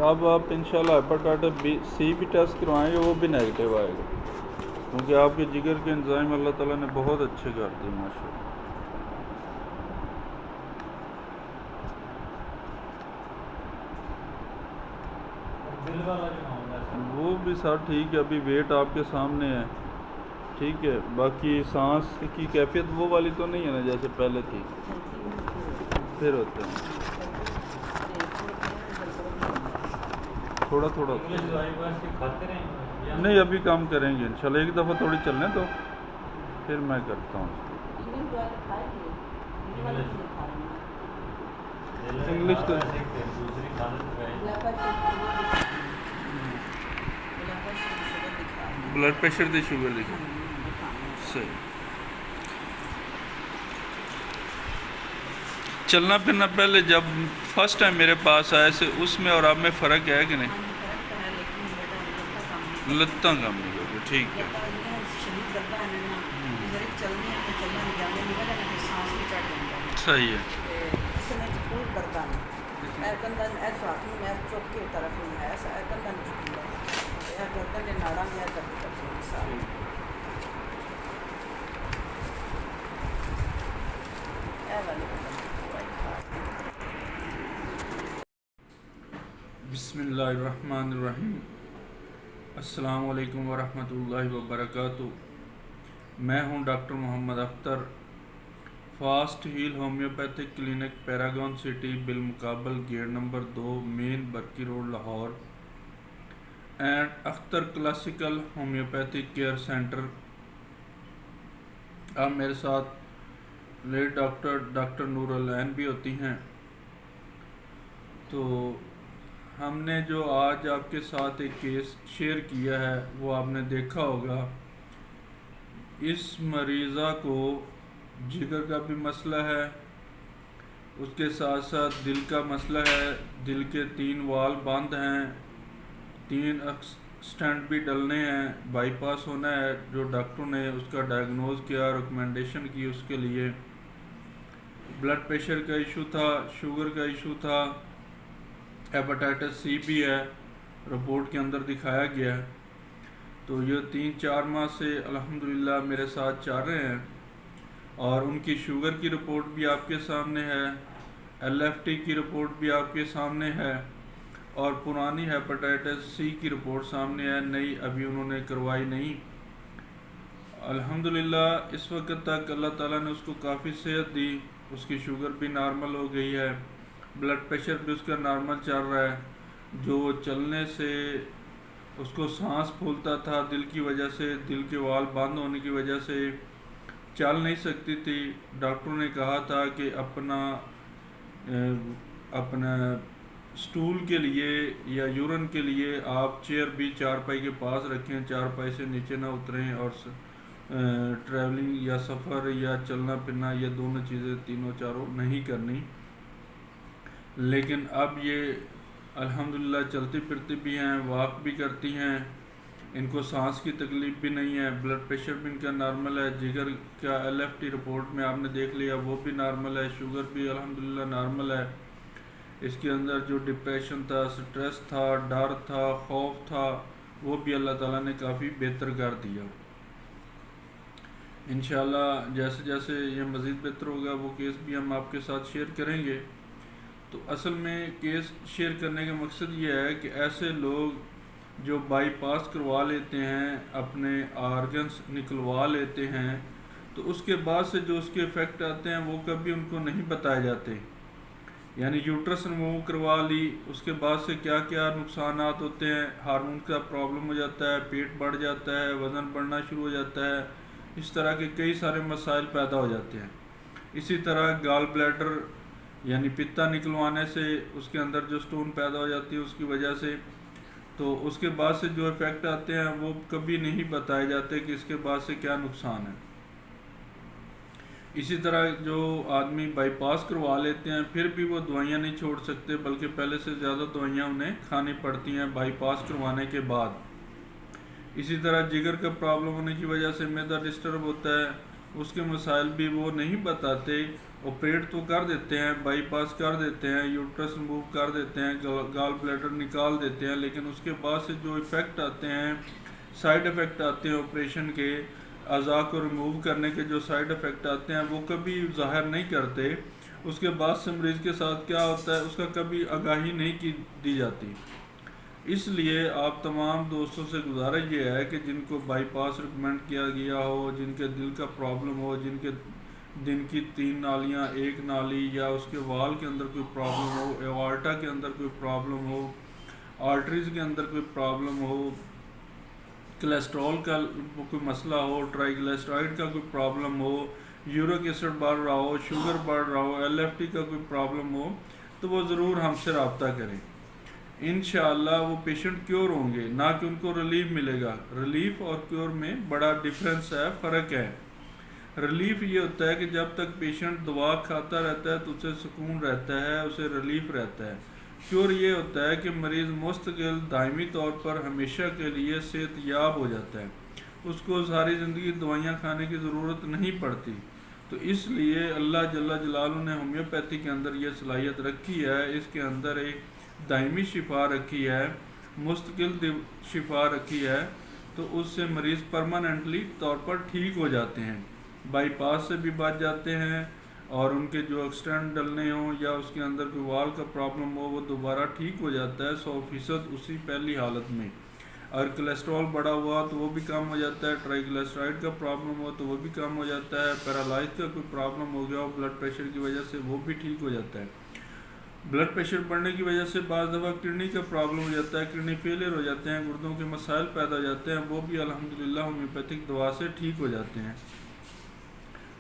اب آپ انشاءاللہ ہیپاٹائٹس سی بھی ٹیسٹ کروائیں گے، وہ بھی نیگیٹو آئے گا، کیونکہ آپ کے جگر کے انزائم اللہ تعالیٰ نے بہت اچھے کر دیے ماشاء اللہ۔ وہ بھی سر ٹھیک ہے، ابھی ویٹ آپ کے سامنے ہے، ٹھیک ہے۔ باقی سانس کی کیفیت وہ والی تو نہیں ہے نا جیسے پہلے تھی، پھر ہوتے ہیں تھوڑا تھوڑا نہیں، ابھی کام کریں گے انشاءاللہ، ایک دفعہ تھوڑی چلنے تو پھر میں کرتا ہوں انگلش تو بلڈ پریشر دی شوگر دیکھیں صحیح۔ چلنا پھرنا پہلے جب فرسٹ ٹائم میرے پاس آئے سے اس میں اور اب میں فرق ہے کہ نہیں؟ لتاں کم نہیں ہوگی، ٹھیک ہے صحیح ہے۔ بسم اللہ الرحمن الرحیم، السلام علیکم ورحمۃ اللہ وبرکاتہ۔ میں ہوں doctor Muhammad Akhtar, fast heal homeopathic clinic paragon city بالمقابل gate number 2 main Barki road Lahore, and Akhtar classical homeopathic care centre. اب میرے ساتھ لیڈ ڈاکٹر نور العین بھی ہوتی ہیں۔ تو ہم نے جو آج آپ کے ساتھ ایک کیس شیئر کیا ہے وہ آپ نے دیکھا ہوگا، اس مریضہ کو جگر کا بھی مسئلہ ہے، اس کے ساتھ ساتھ دل کا مسئلہ ہے، دل کے 3 وال بند ہیں، 3 اسٹنٹ بھی ڈلنے ہیں، بائی پاس ہونا ہے، جو ڈاکٹروں نے اس کا ڈائگنوز کیا، ریکمنڈیشن کی اس کے لیے۔ بلڈ پریشر کا ایشو تھا، شوگر کا ایشو تھا، ہیپاٹائٹس سی بھی ہے، رپورٹ کے اندر دکھایا گیا ہے۔ تو یہ 3-4 ماہ سے الحمدللہ میرے ساتھ چل رہے ہیں، اور ان کی شوگر کی رپورٹ بھی آپ کے سامنے ہے، ایل ایف ٹی کی رپورٹ بھی آپ کے سامنے ہے، اور پرانی ہیپاٹائٹس سی کی رپورٹ سامنے ہے، نئی ابھی انہوں نے کروائی نہیں۔ الحمدللہ اس وقت تک اللہ تعالیٰ نے اس کو کافی صحت دی، اس کی شوگر بھی نارمل ہو گئی ہے، بلڈ پریشر بھی اس کا نارمل چل رہا ہے۔ جو چلنے سے اس کو سانس پھولتا تھا دل کی وجہ سے، دل کے وال بند ہونے کی وجہ سے چل نہیں سکتی تھی، ڈاکٹروں نے کہا تھا کہ اپنا سٹول کے لیے یا یورن کے لیے آپ چیئر بھی چارپائی کے پاس رکھیں، چارپائی سے نیچے نہ اتریں، اور ٹریولنگ یا سفر یا چلنا پھرنا یہ دونوں چیزیں تینوں چاروں نہیں کرنی۔ لیکن اب یہ الحمدللہ چلتی پھرتی بھی ہیں، واک بھی کرتی ہیں، ان کو سانس کی تکلیف بھی نہیں ہے، بلڈ پریشر بھی ان کا نارمل ہے، جگر کا ایل ایف ٹی رپورٹ میں آپ نے دیکھ لیا وہ بھی نارمل ہے، شوگر بھی الحمدللہ نارمل ہے۔ اس کے اندر جو ڈپریشن تھا، سٹریس تھا، ڈر تھا، خوف تھا، وہ بھی اللہ تعالیٰ نے کافی بہتر کر دیا۔ انشاءاللہ جیسے جیسے یہ مزید بہتر ہوگا وہ کیس بھی ہم آپ کے ساتھ شیئر کریں گے۔ تو اصل میں کیس شیئر کرنے کا مقصد یہ ہے کہ ایسے لوگ جو بائی پاس کروا لیتے ہیں، اپنے آرگنز نکلوا لیتے ہیں، تو اس کے بعد سے جو اس کے افیکٹ آتے ہیں وہ کبھی ان کو نہیں بتائے جاتے۔ یعنی یوٹرس ریموو کروا لی، اس کے بعد سے کیا کیا نقصانات ہوتے ہیں، ہارمون کا پرابلم ہو جاتا ہے، پیٹ بڑھ جاتا ہے، وزن بڑھنا شروع ہو جاتا ہے، اس طرح کے کئی سارے مسائل پیدا ہو جاتے ہیں۔ اسی طرح گال بلیڈر یعنی پتا نکلوانے سے اس کے اندر جو سٹون پیدا ہو جاتی ہے اس کی وجہ سے، تو اس کے بعد سے جو افیکٹ آتے ہیں وہ کبھی نہیں بتائے جاتے کہ اس کے بعد سے کیا نقصان ہے۔ اسی طرح جو آدمی بائی پاس کروا لیتے ہیں پھر بھی وہ دوائیاں نہیں چھوڑ سکتے، بلکہ پہلے سے زیادہ دوائیاں انہیں کھانی پڑتی ہیں بائی پاس کروانے کے بعد۔ اسی طرح جگر کا پرابلم ہونے کی وجہ سے معدہ ڈسٹرب ہوتا ہے، اس کے مسائل بھی وہ نہیں بتاتے، آپریٹ تو کر دیتے ہیں، بائی پاس کر دیتے ہیں، یوٹرس ریموو کر دیتے ہیں، گال بلیڈر نکال دیتے ہیں، لیکن اس کے بعد سے جو ایفیکٹ آتے ہیں، سائیڈ ایفیکٹ آتے ہیں آپریشن کے، اعضاء کو ریموو کرنے کے جو سائیڈ ایفیکٹ آتے ہیں وہ کبھی ظاہر نہیں کرتے۔ اس کے بعد سے مریض کے ساتھ کیا ہوتا ہے اس کا کبھی آگاہی نہیں دی جاتی۔ اس لیے آپ تمام دوستوں سے گزارش یہ ہے کہ جن کو بائی پاس ریکمینڈ کیا گیا ہو، جن کے دل کا پرابلم ہو، جن کے دن کی 3 نالیاں، 1 نالی، یا اس کے وال کے اندر کوئی پرابلم ہو، ایوارٹا کے اندر کوئی پرابلم ہو، آرٹریز کے اندر کوئی پرابلم ہو، کولیسٹرول کا کوئی مسئلہ ہو، ٹرائیگلیسرائڈ کا کوئی پرابلم ہو، یورک ایسڈ بڑھ رہا ہو، شوگر بڑھ رہا ہو، LFT کا کوئی پرابلم ہو، تو وہ ضرور ہم سے رابطہ کریں۔ انشاءاللہ وہ پیشنٹ کیور ہوں گے، نہ کہ ان کو ریلیف ملے گا۔ ریلیف اور کیور میں بڑا ڈفرینس ہے، فرق ہے۔ ریلیف یہ ہوتا ہے کہ جب تک پیشنٹ دوا کھاتا رہتا ہے تو اسے سکون رہتا ہے، اسے ریلیف رہتا ہے۔ کیور یہ ہوتا ہے کہ مریض مستقل دائمی طور پر ہمیشہ کے لیے صحت یاب ہو جاتا ہے، اس کو ساری زندگی دوائیاں کھانے کی ضرورت نہیں پڑتی۔ تو اس لیے اللہ جل جلالہ نے ہومیوپیتھی کے اندر یہ صلاحیت رکھی ہے، اس کے اندر ایک دائمی شفا رکھی ہے، مستقل شفا رکھی ہے، تو اس سے مریض پرماننٹلی طور پر ٹھیک ہو جاتے ہیں، بائی پاس سے بھی بچ جاتے ہیں، اور ان کے جو ایکسٹینڈ ڈلنے ہوں یا اس کے اندر کوئی وال کا پرابلم ہو وہ دوبارہ ٹھیک ہو جاتا ہے 100% اسی پہلی حالت میں۔ اگر کولیسٹرول بڑا ہوا تو وہ بھی کم ہو جاتا ہے، ٹرائیگلیسرائڈ کا پرابلم ہو تو وہ بھی کم ہو جاتا ہے، پیرالائز کا کوئی پرابلم ہو گیا ہو بلڈ پریشر کی وجہ سے وہ بھی ٹھیک ہو جاتا ہے۔ بلڈ پریشر بڑھنے کی وجہ سے بعض دفعہ کڈنی کا پرابلم ہو جاتا ہے، کڈنی فیلئر ہو جاتے ہیں، گردوں کے مسائل پیدا ہو جاتے ہیں، وہ بھی الحمدللہ ہومیوپیتھک دوا سے ٹھیک ہو جاتے ہیں۔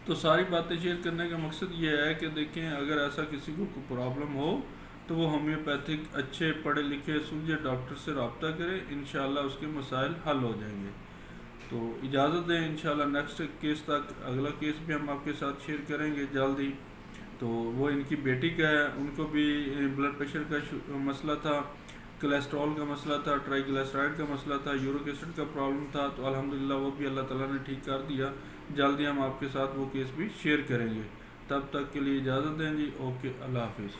تو ساری باتیں شیئر کرنے کا مقصد یہ ہے کہ دیکھیں اگر ایسا کسی کو کوئی پرابلم ہو تو وہ ہومیوپیتھک اچھے پڑھے لکھے سمجھے ڈاکٹر سے رابطہ کرے، انشاءاللہ اس کے مسائل حل ہو جائیں گے۔ تو اجازت دیں، انشاءاللہ نیکسٹ کیس تک، اگلا کیس بھی ہم آپ کے ساتھ شیئر کریں گے جلد ہی۔ تو وہ ان کی بیٹی کا ہے، ان کو بھی بلڈ پریشر کا مسئلہ تھا، کولیسٹرول کا مسئلہ تھا، ٹرائیگلیسرائڈ کا مسئلہ تھا، یورک ایسڈ کا پرابلم تھا، تو الحمدللہ وہ بھی اللہ تعالیٰ نے ٹھیک کر دیا۔ جلدی ہم آپ کے ساتھ وہ کیس بھی شیئر کریں گے۔ تب تک کے لیے اجازت دیں جی، اوکے، اللہ حافظ۔